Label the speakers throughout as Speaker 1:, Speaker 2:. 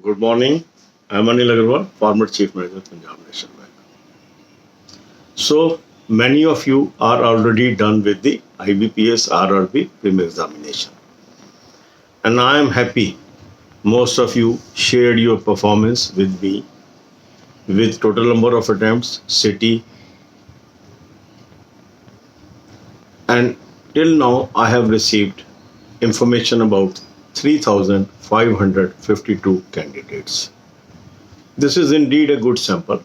Speaker 1: Good morning. I'm Anil Agarwal, former Chief Manager, Punjab National Bank. So, many of you are already done with the IBPS RRB Prim examination. And I am happy most of you shared your performance with me with total number of attempts, city, and till now I have received information about 3,552 candidates. This is indeed a good sample.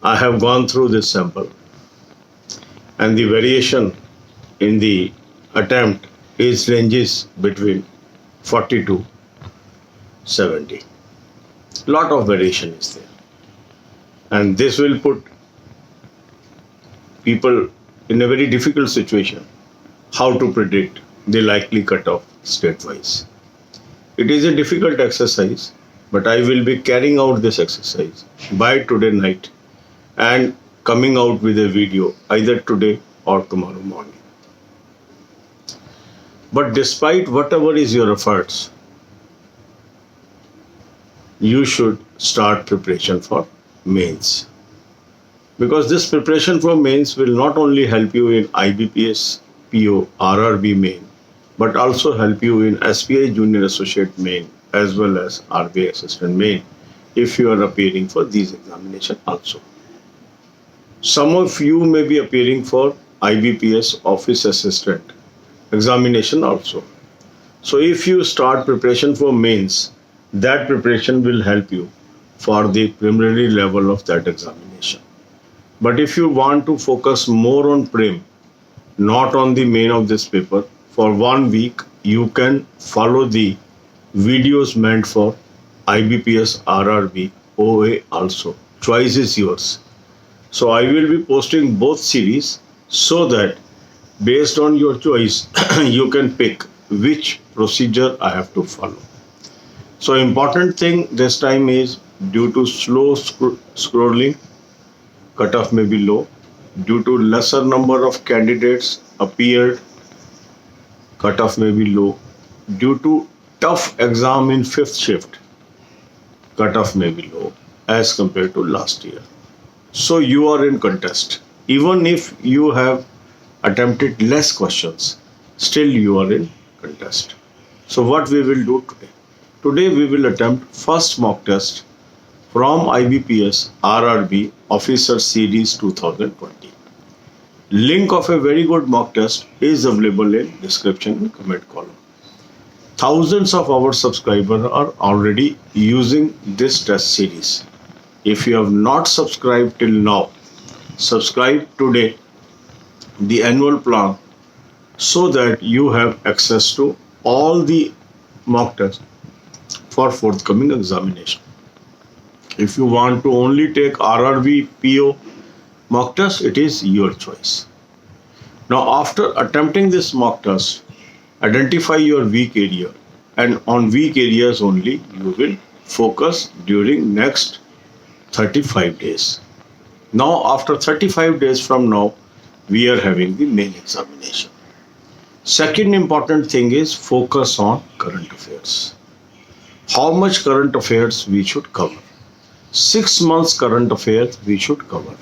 Speaker 1: I have gone through this sample and the variation in the attempt is ranges between 40 to 70. Lot of variation is there, and this will put people in a very difficult situation how to predict the likely cutoff state-wise. It is a difficult exercise, but I will be carrying out this exercise by today night and coming out with a video either today or tomorrow morning. But despite whatever is your efforts, you should start preparation for mains. Because this preparation for mains will not only help you in IBPS, PO, RRB main, but also help you in SBI Junior Associate main as well as RBI Assistant main if you are appearing for these examinations also. Some of you may be appearing for IBPS Office Assistant examination also. So if you start preparation for mains, that preparation will help you for the preliminary level of that examination. But if you want to focus more on prim, not on the main of this paper, for 1 week you can follow the videos meant for IBPS, RRB, OA also. Choice is yours. So I will be posting both series so that based on your choice, you can pick which procedure I have to follow. So important thing this time is due to slow scrolling, cutoff may be low. Due to lesser number of candidates appeared, cutoff may be low. Due to tough exam in fifth shift, cutoff may be low as compared to last year. So you are in contest. Even if you have attempted less questions, still you are in contest. So what we will do today? Today we will attempt first mock test from IBPS RRB Officer Series 2020. Link of a very good mock test is available in description and comment column. Thousands of our subscribers are already using this test series. If you have not subscribed till now, subscribe today the annual plan so that you have access to all the mock tests for forthcoming examination. If you want to only take RRB PO mock test, it is your choice. Now after attempting this mock test, identify your weak area, and on weak areas only you will focus during next 35 days. Now after 35 days from now, we are having the main examination. Second important thing is focus on current affairs. How much current affairs we should cover? 6 months current affairs we should cover.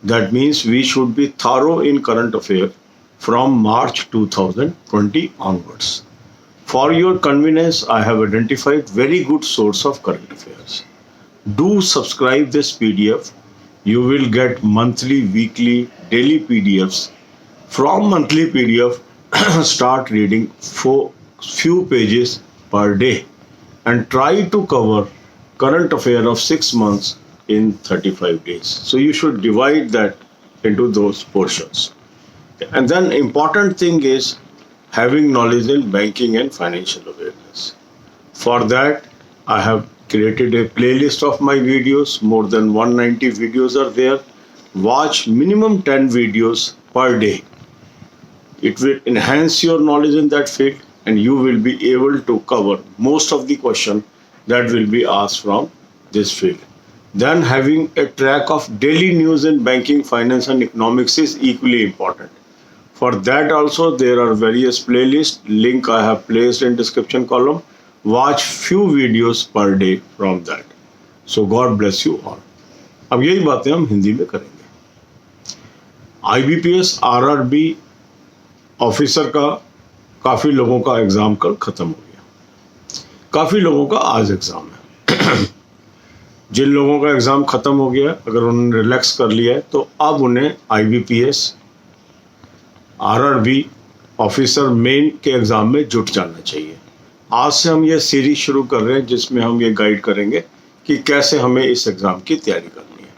Speaker 1: That means we should be thorough in current affairs from March 2020 onwards. For your convenience, I have identified very good source of current affairs. Do subscribe this PDF. You will get monthly, weekly, daily PDFs. From monthly PDF, start reading for few pages per day and try to cover current affair of 6 months in 35 days. So you should divide that into those portions. And then important thing is having knowledge in banking and financial awareness. For that, I have created a playlist of my videos. More than 190 videos are there. Watch minimum 10 videos per day. It will enhance your knowledge in that field and you will be able to cover most of the questions that will be asked from this field. Then having a track of daily news in banking, finance and economics is equally important. For that also there are various playlists. Link I have placed in description column. watch few videos per day from that. So God bless you all. अब यही बातें हम हिंदी में करेंगे। IBPS RRB officer का काफ़ी लोगों का एग्ज़ाम कल ख़त्म हो गया, काफ़ी लोगों का आज एग्ज़ाम है। जिन लोगों का एग्ज़ाम ख़त्म हो गया, अगर उन्होंने रिलैक्स कर लिया है तो अब उन्हें IBPS RRB ऑफिसर मेन के एग्ज़ाम में जुट जाना चाहिए। आज से हम ये सीरीज शुरू कर रहे हैं जिसमें हम ये गाइड करेंगे कि कैसे हमें इस एग्ज़ाम की तैयारी करनी है।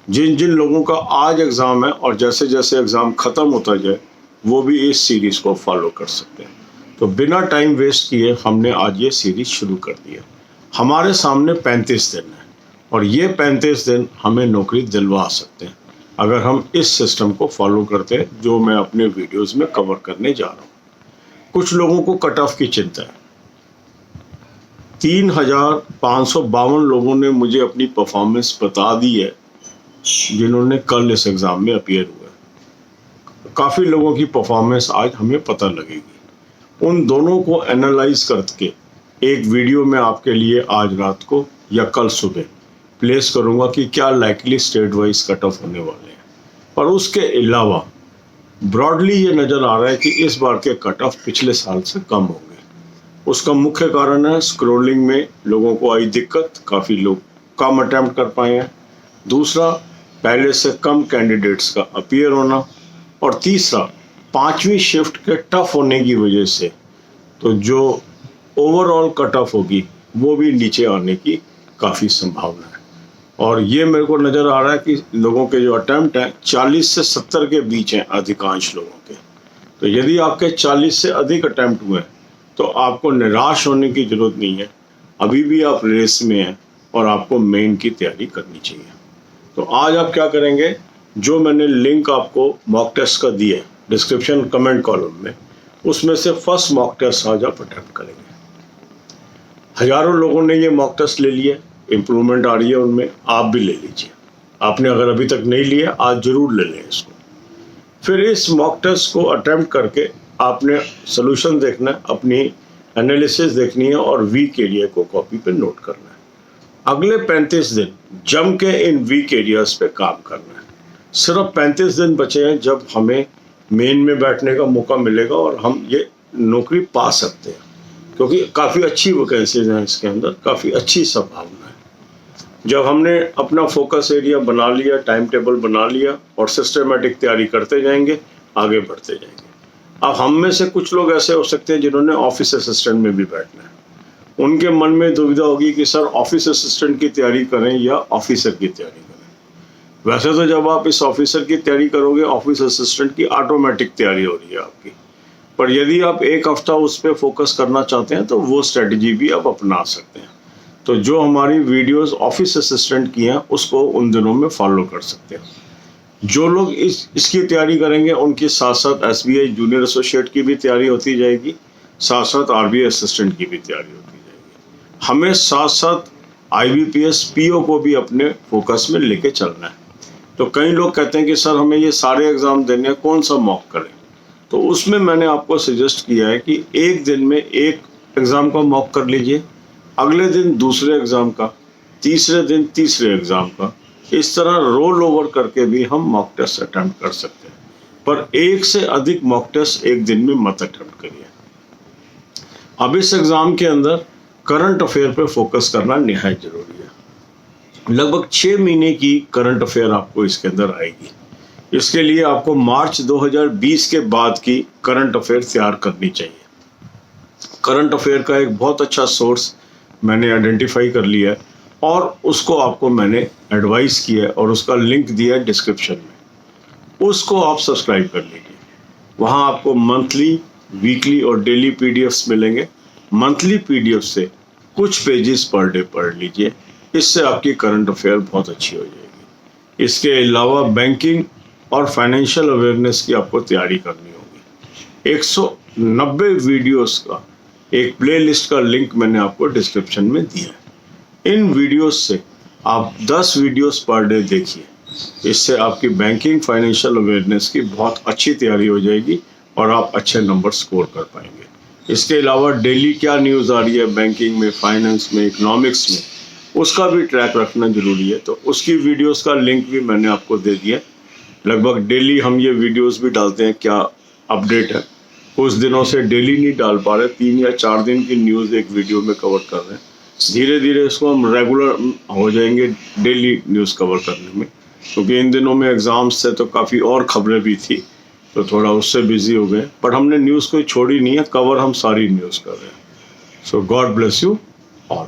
Speaker 1: जिन जिन लोगों का आज एग्ज़ाम है और जैसे जैसे एग्ज़ाम ख़त्म होता जाए वो भी इस सीरीज़ को फॉलो कर सकते हैं। तो बिना टाइम वेस्ट किए हमने आज ये सीरीज़ शुरू कर दी है। हमारे सामने 35 दिन है और ये 35 दिन हमें नौकरी दिलवा सकते हैं अगर हम इस सिस्टम को फॉलो करते हैं जो मैं अपने वीडियोस में कवर करने जा रहा हूँ। कुछ लोगों को कट ऑफ की चिंता है। 3,552 लोगों ने मुझे अपनी परफॉर्मेंस बता दी है जिन्होंने कल इस एग्ज़ाम में अपीयर हुआ है। काफ़ी लोगों की परफॉर्मेंस आज हमें पता लगेगी। उन दोनों को एनालाइज करके एक वीडियो में आपके लिए आज रात को या कल सुबह प्लेस करूंगा कि क्या likely state wise cut off होने वाले हैं। और उसके अलावा ब्रॉडली ये नज़र आ रहा है कि इस बार के कट ऑफ पिछले साल से कम होंगे। उसका मुख्य कारण है स्क्रोलिंग में लोगों को आई दिक्कत, काफ़ी लोग कम अटैम्प्ट कर पाए हैं। दूसरा, पहले से कम कैंडिडेट्स का अपीयर होना। और तीसरा, 5वीं शिफ्ट के टफ होने की वजह से तो जो ओवरऑल कट ऑफ होगी वो भी नीचे आने की काफ़ी संभावना है। और ये मेरे को नज़र आ रहा है कि लोगों के जो अटैम्प्ट हैं 40 से 70 के बीच हैं अधिकांश लोगों के। तो यदि आपके 40 से अधिक अटैम्प्ट हुए तो आपको निराश होने की ज़रूरत नहीं है। अभी भी आप रेस में हैं और आपको मेन की तैयारी करनी चाहिए। तो आज आप क्या करेंगे, जो मैंने लिंक आपको मॉक टेस्ट का दिया है डिस्क्रिप्शन कमेंट कॉलम में, उसमें से फर्स्ट मॉक टेस्ट आज आप अटैम्प्ट करेंगे। हज़ारों लोगों ने ये मॉक टेस्ट ले लिया, इम्प्रूवमेंट आ रही है उनमें, आप भी ले लीजिए। आपने अगर अभी तक नहीं लिया आज ज़रूर ले लें इसको। फिर इस मॉक टेस्ट को अटैम्प्ट करके आपने सोल्यूशन देखना है, अपनी एनालिसिस देखनी है और वीक एरिया को कॉपी पे नोट करना है। अगले 35 दिन जम के इन वीक एरियाज पे काम करना है। सिर्फ 35 दिन बचे हैं जब हमें मेन में बैठने का मौका मिलेगा और हम ये नौकरी पा सकते हैं, क्योंकि काफ़ी अच्छी वैकेंसीज हैं इसके अंदर, काफ़ी अच्छी संभावना है। जब हमने अपना फोकस एरिया बना लिया, टाइम टेबल बना लिया और सिस्टमेटिक तैयारी करते जाएंगे, आगे बढ़ते जाएंगे। अब हम में से कुछ लोग ऐसे हो सकते हैं जिन्होंने ऑफिस असिस्टेंट में भी बैठना है। उनके मन में दुविधा होगी कि सर ऑफिस असिस्टेंट की तैयारी करें या ऑफिसर की तैयारी करें। वैसे तो जब आप इस ऑफिसर की तैयारी करोगे, ऑफिस असिस्टेंट की ऑटोमेटिक तैयारी हो रही है आपकी। पर यदि आप एक हफ्ता उस पर फोकस करना चाहते हैं तो वो स्ट्रेटजी भी आप अपना सकते हैं। तो जो हमारी वीडियोस ऑफिस असिस्टेंट की हैं उसको उन दिनों में फॉलो कर सकते हैं। जो लोग इसकी तैयारी करेंगे उनके साथ साथ SBI जूनियर एसोसिएट की भी तैयारी होती जाएगी, साथ साथ RBI असिस्टेंट की भी तैयारी होती जाएगी। हमें साथ साथ IBPS PO को भी अपने फोकस में लेके चलना है। तो कई लोग कहते हैं कि सर हमें ये सारे एग्ज़ाम देने हैं, कौन सा मॉक करें। तो उसमें मैंने आपको सजेस्ट किया है कि एक दिन में एक एग्ज़ाम का मॉक कर लीजिए, अगले दिन दूसरे एग्ज़ाम का, तीसरे दिन तीसरे एग्ज़ाम का। इस तरह रोल ओवर करके भी हम मॉक टेस्ट अटैम्प्ट कर सकते हैं, पर एक से अधिक मॉक टेस्ट एक दिन में मत अटैम्प्ट करिए। अब इस एग्ज़ाम के अंदर करंट अफेयर पे फोकस करना निहायत ज़रूरी है। लगभग 6 महीने की करंट अफेयर आपको इसके अंदर आएगी। इसके लिए आपको मार्च 2020 के बाद की करंट अफेयर तैयार करनी चाहिए। करंट अफेयर का एक बहुत अच्छा सोर्स मैंने आइडेंटिफाई कर लिया है और उसको आपको मैंने एडवाइस किया है और उसका लिंक दिया है डिस्क्रिप्शन में। उसको आप सब्सक्राइब कर लीजिए। वहाँ आपको मंथली, वीकली और डेली PDFs मिलेंगे। मंथली PDF से कुछ पेजेस पर डे पढ़ लीजिए, इससे आपकी करंट अफेयर बहुत अच्छी हो जाएगी। इसके अलावा बैंकिंग और फाइनेंशियल अवेयरनेस की आपको तैयारी करनी होगी। 190 वीडियोस का एक प्लेलिस्ट का लिंक मैंने आपको डिस्क्रिप्शन में दिया है। इन वीडियोस से आप 10 वीडियोस पर डे देखिए, इससे आपकी बैंकिंग फाइनेंशियल अवेयरनेस की बहुत अच्छी तैयारी हो जाएगी और आप अच्छे नंबर स्कोर कर पाएंगे। इसके अलावा डेली क्या न्यूज़ आ रही है बैंकिंग में, फाइनेंस में, इकोनॉमिक्स में, उसका भी ट्रैक रखना ज़रूरी है। तो उसकी वीडियोस का लिंक भी मैंने आपको दे दिया। लगभग डेली हम ये वीडियोस भी डालते हैं, क्या अपडेट है। कुछ दिनों से डेली नहीं डाल पा रहे, 3 या 4 दिन की न्यूज़ एक वीडियो में कवर कर रहे हैं। धीरे धीरे इसको हम रेगुलर हो जाएंगे डेली न्यूज़ कवर करने में, क्योंकि इन दिनों में एग्ज़ाम्स से तो काफ़ी और खबरें भी थी, तो थोड़ा उससे बिजी हो गए। बट हमने न्यूज़ कोई छोड़ी नहीं है, कवर हम सारी न्यूज़ कर रहे हैं। सो गॉड ब्लेस यू ऑल।